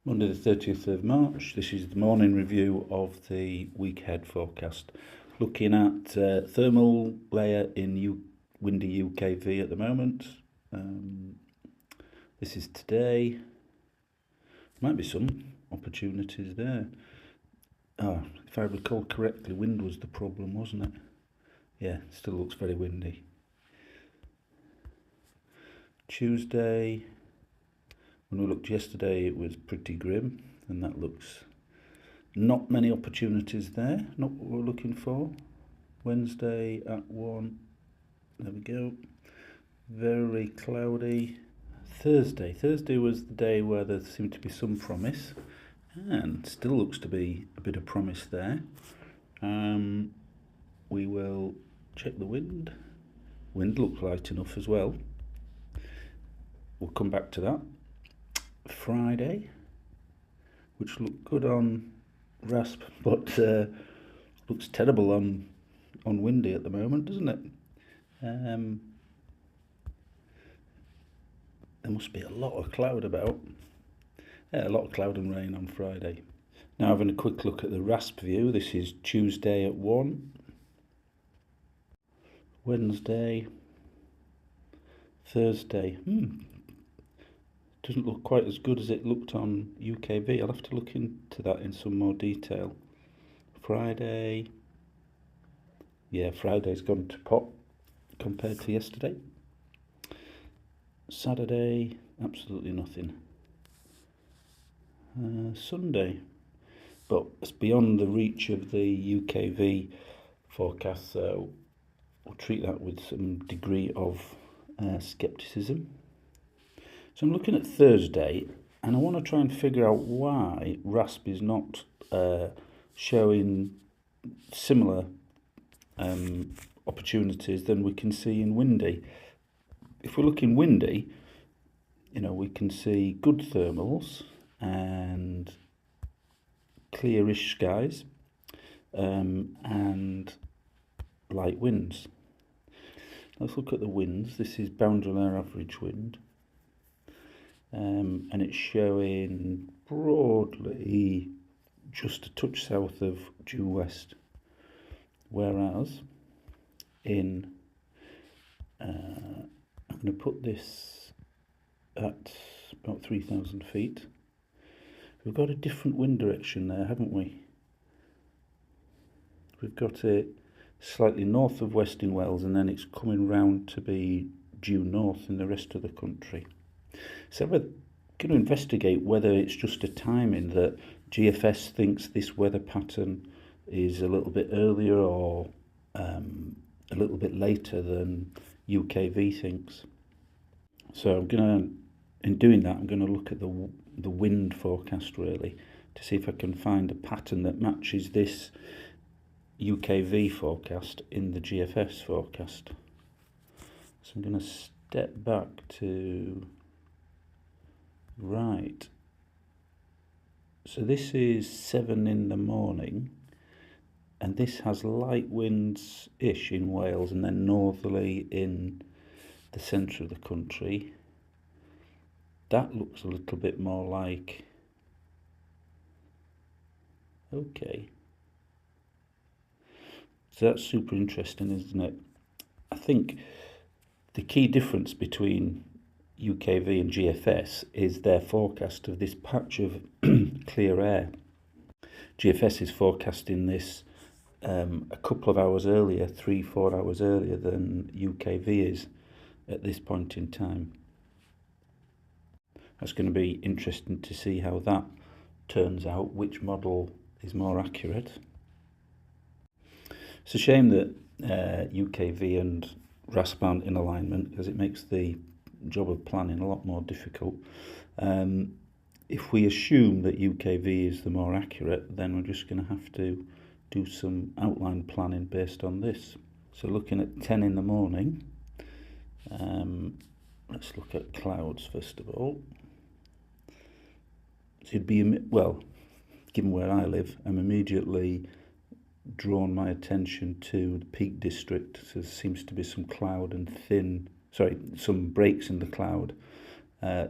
Monday the 30th of March, this is the morning review of the week ahead forecast. Looking at thermal layer in windy UKV at the moment. This is today. Might be some opportunities there. If I recall correctly, wind was the problem, wasn't it? Yeah, still looks very windy. Tuesday, when we looked yesterday, it was pretty grim, and that looks not many opportunities there, not what we're looking for. Wednesday at 1, there we go, very cloudy. Thursday was the day where there seemed to be some promise, and still looks to be a bit of promise there. We will check the wind. Wind looks light enough as well. We'll come back to that. Friday, which looked good on RASP, but looks terrible on windy at the moment, doesn't it? There must be a lot of cloud about. Yeah, a lot of cloud and rain on Friday. Now having a quick look at the RASP view, this is Tuesday at 1, Wednesday, Thursday. Doesn't look quite as good as it looked on UKV. I'll have to look into that in some more detail. Friday, yeah, Friday's gone to pot compared to yesterday. Saturday, absolutely nothing. Sunday, but it's beyond the reach of the UKV forecast, so we'll treat that with some degree of scepticism. So I'm looking at Thursday, and I want to try and figure out why RASP is not showing similar opportunities than we can see in windy. If we look in windy, we can see good thermals and clearish skies and light winds. Let's look at the winds. This is boundary layer average wind. And it's showing broadly just a touch south of due west, whereas I'm going to put this at about 3,000 feet. We've got a different wind direction there, haven't we? We've got it slightly north of West in Wales, and then it's coming round to be due north in the rest of the country. So we're going to investigate whether it's just a timing that GFS thinks this weather pattern is a little bit earlier or a little bit later than UKV thinks. So in doing that, I'm going to look at the wind forecast really to see if I can find a pattern that matches this UKV forecast in the GFS forecast. So I'm going to step back to right. So this is 7 in the morning, and this has light winds-ish in Wales and then northerly in the centre of the country. That looks a little bit more like, okay. So that's super interesting, isn't it? I think the key difference between UKV and GFS is their forecast of this patch of clear air. GFS is forecasting this a couple of hours earlier, 3-4 hours earlier than UKV is at this point in time. That's going to be interesting to see how that turns out, which model is more accurate. It's a shame that UKV and RASP aren't in alignment, because it makes the job of planning a lot more difficult. If we assume that UKV is the more accurate, then we're just going to have to do some outline planning based on this. So looking at 10 in the morning, let's look at clouds first of all. So it'd be, well, given where I live, I'm immediately drawn my attention to the Peak District. So there seems to be some cloud and some breaks in the cloud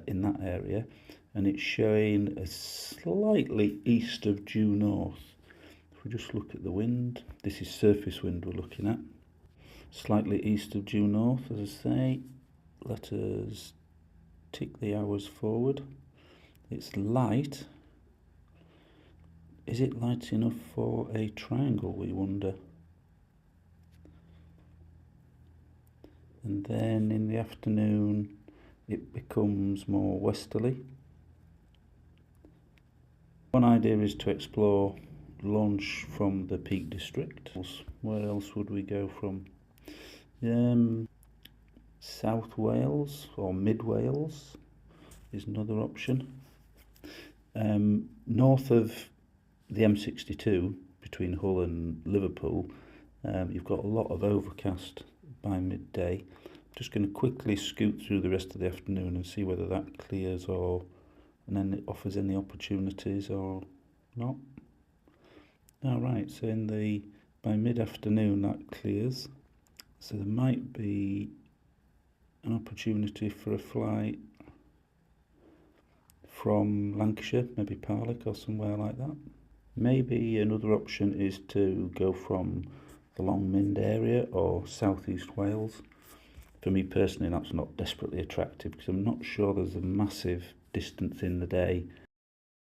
in that area. and it's showing a slightly east of due north. If we just look at the wind, this is surface wind we're looking at. Slightly east of due north, as I say. Let us tick the hours forward. It's light. Is it light enough for a triangle, we wonder? And then in the afternoon it becomes more westerly. One idea is to explore, launch from the Peak District. Where else would we go from? South Wales or Mid Wales is another option. North of the M62 between Hull and Liverpool, you've got a lot of overcast by midday. I'm just going to quickly scoot through the rest of the afternoon and see whether that clears and then it offers any opportunities or not. Alright, so by mid-afternoon that clears, so there might be an opportunity for a flight from Lancashire, maybe Parlick or somewhere like that. Maybe another option is to go from the Longmynd area or southeast Wales. For me personally, that's not desperately attractive because I'm not sure there's a massive distance in the day